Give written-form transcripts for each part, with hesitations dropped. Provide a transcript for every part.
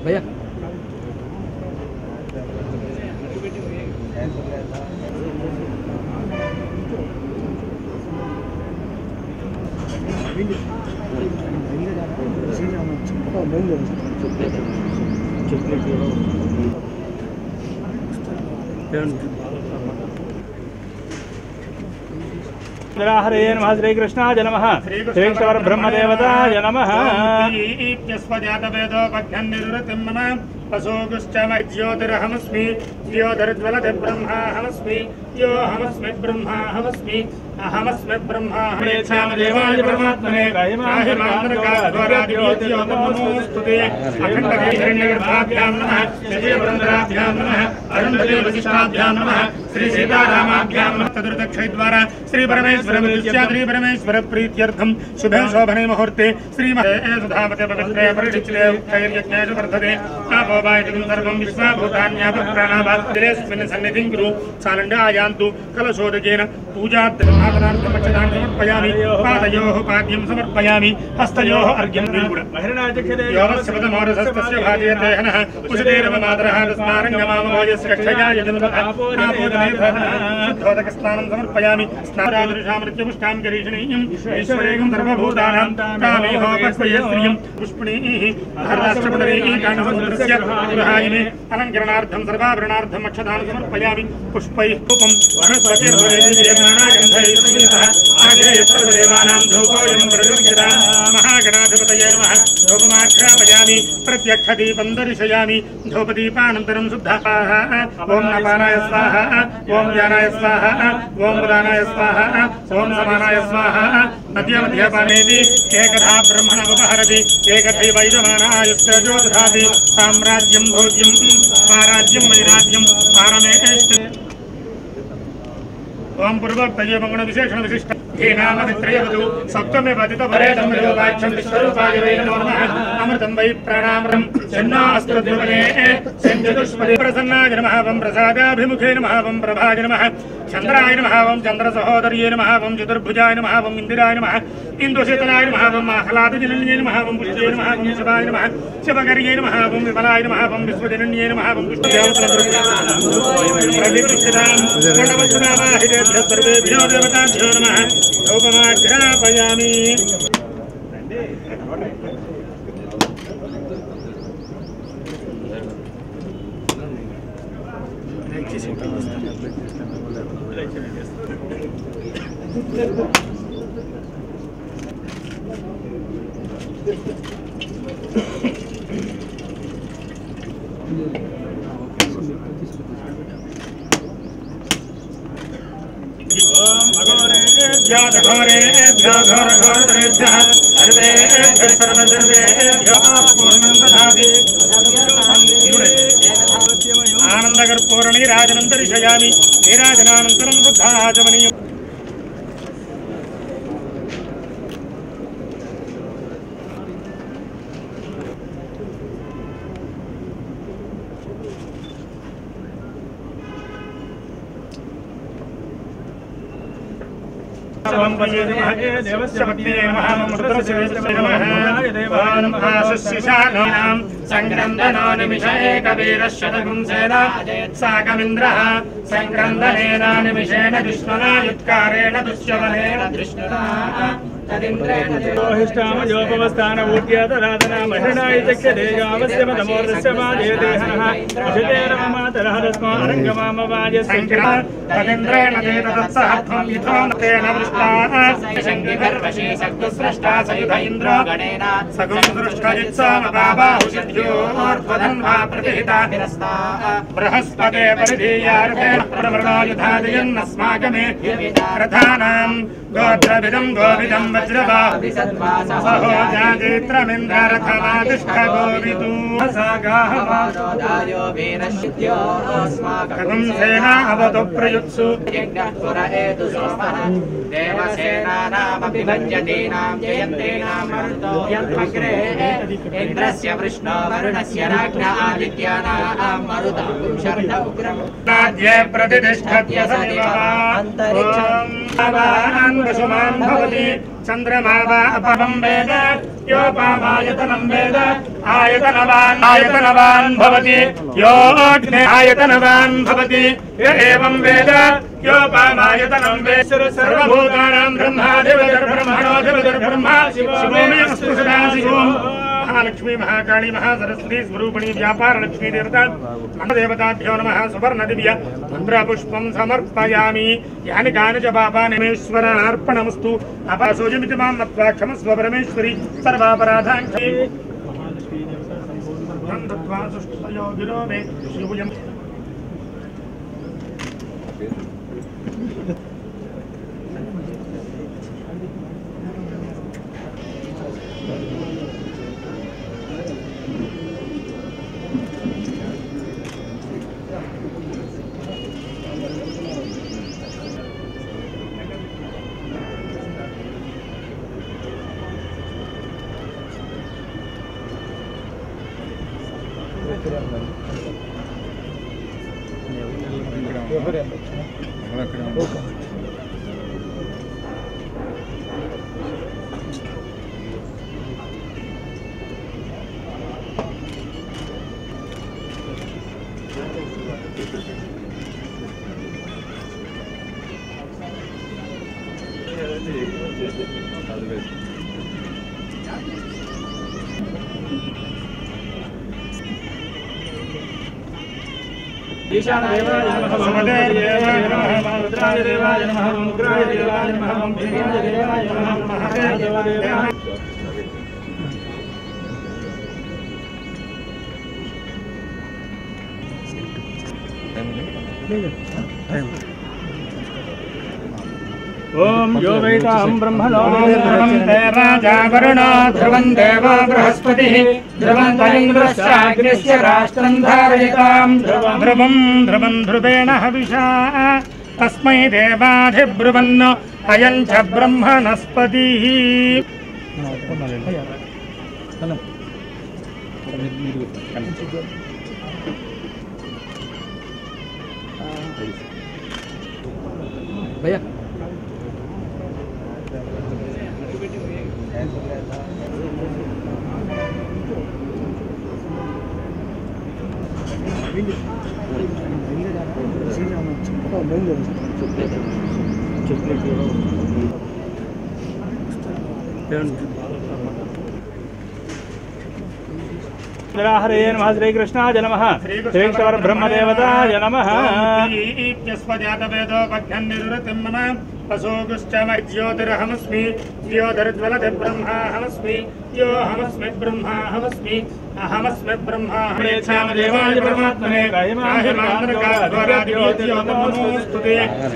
भैया हरे नमः श्री कृष्णाय नमः श्री ब्रह्मदेवताय नमः पशोगुश्चमज्योतिरहमस्मि ज्योतिर्ज्वलति ब्रह्माहमस्मि योऽहमस्मि ब्रह्माहमस्मि अहमस्मि ब्रह्मा हमेच्छामि देवाय परमात्मने नमोस्तुते अखण्डहिरण्यगर्भाभ्यां नमः विजयवृन्दराभ्यां नमः अरुन्धतीवशिष्टाभ्यां नमः श्री सीतारामाभ्यां नमः तदुर्दक्षद्वारा श्री परमेश्वर प्रीत्यर्थं शुभे शोभने मुहूर्ते श्री सुधावते पवित्रे परिचिते उत्तैर्यज्ञेषु वर्धते आपोवायतिकं सर्वं विश्वाभूतान्यापप्राणावादिरेऽस्मिन् सन्निधिं कुरु चालण्डायान्तु कलशोदकेन पूजार्थमक्षतान् समर्पयामि पादयोः पाद्यं समर्पयामि हस्तयोः अर्घ्यं योमस्यपदमोरसस्तस्य भाजयते हनः कुशतेरवमातरः तस्मारङ्गमामभोजस्य क्षयाय जन्मतः शुद्धोदकस्नानं समर्पयामि स्नानादृशामृत्यपुष्टां करीषणीयम् ईश्वरेकं सर्वभूतानां कामेहोपक्वयस्त्रियं पुष्पणीः धर्राष्ट्रपदरीः काण्डसमुद्रस्य गृहायिने अलङ्करणार्थं सर्वाभरणार्थं अक्षतान् समर्पयामि पुष्पैः धूपं वनस्पतिर्भयेर्नानागन्धैः आग्रेय सर्वदेवानां धूपोऽयं प्रयुज्यतां महागणाधिपतये नमः धूपमाघ्रापयामि प्रत्यक्षदीपं दर्शयामि धूपदीपानन्तरं शुद्धः ॐ नपानाय स्वाहा ॐ ज्ञानाय स्वाहा ॐ प्रदानाय स्वाहा ॐ समानाय स्वाहा मध्यमध्यपानेति एकधा ब्रह्मणमुपहरति एकथैव यजमानायुष्टेजो दधाति साम्राज्यं भोज्यं स्वाराज्यं वैराज्यं पारमेष्ट ओम पूर्वोक्तये मंगल विशेषण विशिष्ट धेनामदित्रयवतु सप्तमे पतितपरेतं योगाक्षं विश्वरूपाय वै नमः अमृतं वै प्राणामृतं चन्नास्त्रद्युमने संजतुष्पदे प्रसन्नाय नमः वं प्रसादाभिमुखे नमः वं प्रभाय नमः चन्द्राय नमः वं चन्द्रसहोदर्ये नमः वं चतुर्भुजाय नमः वं इन्दिराय नमः इन्दुशेतनाय नमः वं आह्लादजनन्ये नमः वं पुष्टे नमः शिवाय नमः शिवकर्ये नमः वं विमलाय नमः वं विश्वजनन्ये नमः वं पुष्टदेवतां सर्वेभ्यो देवताभ्यो नमः धूपमाघ्रापयामि आनंदकर्पूरणी राजनंदर्शयामि नीराजनानन्तरं शुद्धाचमनीयम् देवस्य भक्ते नमः रुद्रस्य नमः देवानां आशिष्यशानां संक्रन्दनो निमिष एकवीरशतगुंसेन साकमिन्द्रः संक्रन्दनेन निमिषेण दुष्मना युत्कारेण दुष्यवनेन दृष्टना तदिन्द्रेण जोहिष्ठामयोपवस्थानभूत्यादराधना महिणाय चक्षदेयावस्य मदमोर्दस्य वाजेदेहनः उषितेरममातरः तस्मारङ्गमामवाजे संक्रम तदिन्द्रेण देतत्सहत्वं यथो तेन वृष्टाः शङ्गिभर्वशी सद्गुस्रष्टा सयुध इन्द्रो गणेन सगुं दृष्टजित्सामबाहुषिद्योर्ध्वधन्वा प्रतिहिता निरस्ता बृहस्पते परिधीयार्तेन प्रवृणायुधादयन्नस्माकमे रथानां गोत्रविदं गोविदं वज्रबाहुः सहोजाजित्रमिन्द्ररथमातिष्ठगोविदू सागाः वादोदायो वीरशिद्योऽस्माकं सेना अवतु प्रयुत्सु यज्ञः पुर एतु सोमः देवसेनानामपि भञ्जतीनां जयन्तीनां मरुतो यन्मग्रे इन्द्रस्य वृष्णो वरुणस्य राज्ञ आदित्यानां मरुतं शर्ध उग्रं नाद्ये प्रतिष्ठत्य सदिवः अन्तरिक्षं वसुमान् भवति चंद्रमावापवं वेद योपामायतनं वेद आयतनवान् भवति योऽग्ने आयतनवान् भवति य एवं वेद योपामायतनं वेद सर्वभूतानां ब्रह्माधिपतिर्ब्रह्मणोऽधिपतिर्ब्रह्मा शिवो मे अस्तु सदा शिवम् महालक्ष्मी महाकाली महासरस्वती स्वरूपिणी व्यापार लक्ष्मी देवता देवताभ्यो नमः सुवर्ण दिव्य मंत्रपुष्पं समर्पयामि यानि कानि च पापानि परमेश्वरार्पणमस्तु अपासोजमिति मां नत्वा क्षमस्व परमेश्वरी सर्वापराधान् दत्वा सुष्ठयो गिरो मे शिवयम् ईशानदेवाय नमः समदेवाय नमः रुद्रादेवाय नमः उग्रादेवाय नमः भीमादेवाय नमः महादेवाय नमः ओम यो वैताहं ब्रह्मणो ध्रुवन्ते राजा वरुणो ध्रुवं देवो बृहस्पतिः ध्रुवं इन्द्रश्चाग्निश्च राष्ट्रं धारयतां ध्रुवं ध्रुवं ध्रुवेण हविषा तस्मै देवाधिब्रुवन् अयं च ब्रह्मणस्पतिः भैया हरे नमः श्री कृष्णाय नमः श्री ब्रह्मदेवताय नमः पशोगुश्च ज्योतिरहमस्मि ज्योतिर्ज्वलति ब्रह्माहमस्मि योऽहमस्मि ब्रह्माहमस्मि अहमस्मि ब्रह्मा देवाय परमात्मने गायमानस्तुते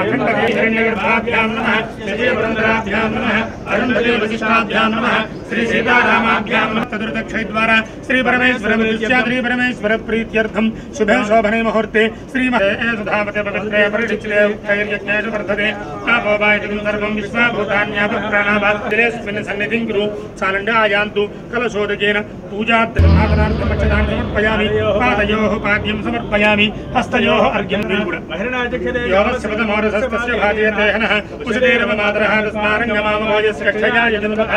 अखण्डहिरण्यगर्भाभ्यां नमः विजयवृन्दराभ्यां नमः अरुन्धतीवशिष्टाभ्यां नमः श्री सीतारामाभ्यां नमः तदुर्दक्षद्वारा श्री परमेश्वर प्रीत्यर्थं शुभे शोभने मुहूर्ते श्रीमते पवित्रे परिचिते उत्तैर्यज्ञेषु वर्धते आपोवायतिं सर्वं विश्वाभूतान्यापप्राणाभास्मिन् सन्निधिं कुरु सालण्डायान्तु कलशोदकेन पूजार्थमक्षतान् समर्पयामि पादयोः पाद्यं समर्पयामि हस्तयोः अर्घ्यं योगस्यपदमोरसस्तस्य भाजयते हनः उषितेरवमातरः तस्मारङ्गमामभोजस्य क्षयाय जन्मतः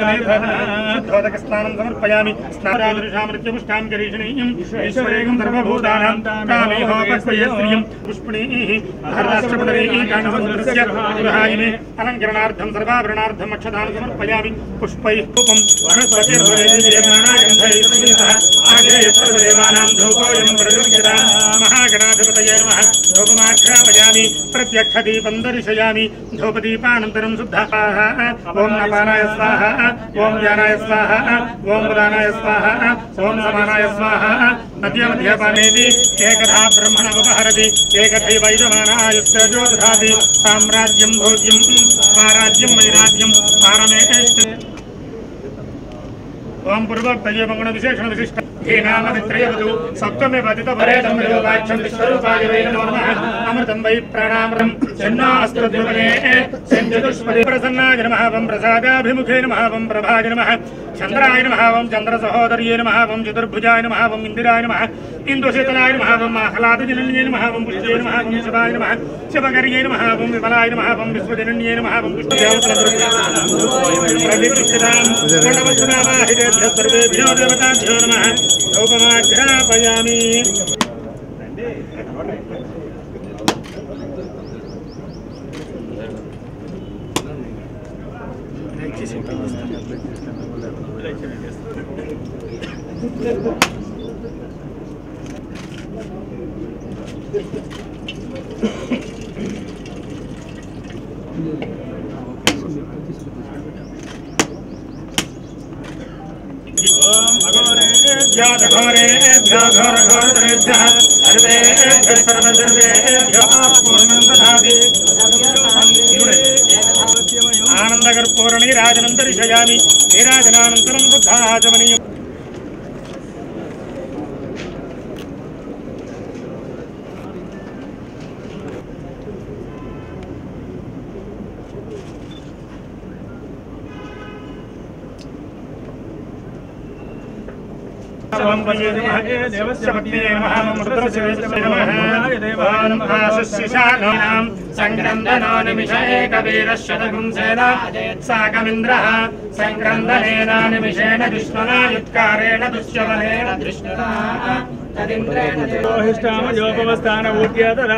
शुद्धोदकस्नानं समर्पयामि स्नानादृशामृत्युपुष्टां गरीषणीयम् ईश्वरेकं सर्वभूतानां कामेहोपस्वयस्त्रियं पुष्पणीः हरराष्ट्रपदरीः काण्डसमुद्रस्य गृहायिने अलङ्करणार्थं सर्वाभरणार्थं अक्षतान् समर्पयामि पुष्पैः धूपं वनस्पतिर्वैर्यमानागन्धैः सर्वदेवानां धूपोऽयं प्रयुज्यते महागणाधिपतये नमः धूपमाघ्रापयामि प्रत्यक्षदीपं दर्शयामि धूपदीपानन्तरं शुद्धः ओं नपानाय स्वाहा ओं ज्ञानाय स्वाहा ओं उदानाय स्वाहा ओं समानाय स्वाहा नद्यमध्यपानेति एकधा ब्रह्मणमुपहरति एकथैव यजमानायुष्टेजो दधाति साम्राज्यं भोज्यं स्वाराज्यं वैराज्यं पारमेष्टि ओम पूर्वोक्तये मंगल विशेषण विशिष्ट धेनामदित्रयवतु सप्तमे पतित परेतं योगाक्षं विश्वरूपाय वै नमो नमः अमृतं वै प्राणामृतं चन्नास्त्रद्रुपदे संचतुष्पदे प्रसन्नाय नमः वं प्रसादाभिमुखे नमः वं प्रभाय नमः चन्द्राय नमः वं चन्द्रसहोदर्ये नमः वं चतुर्भुजाय नमः वं इन्दिराय नमः इन्दुशीतलाय नमः वं आह्लादजनन्ये नमः वं पुष्टे नमः ज्ञेशवाय नमः शिवकर्ये नमः वं विमलाय नमः वं विश्वजनन्ये नमः वं पुष्टयां सर्वेभ्यो देवताभ्यो नमः धूपमाघ्रापयामि आनंदकर्पूरणी राजनंतरिषयामि नीराजनानन्तरं बुद्धाचमनीयम् संक्रंदनो निमिष एकवीरशतगुंसेन साकमिन्द्रः संक्रंदनेन निमिषेण दुष्मना युत्कारेण दुष्यबलेन दृष्टना तदिन्द्रेण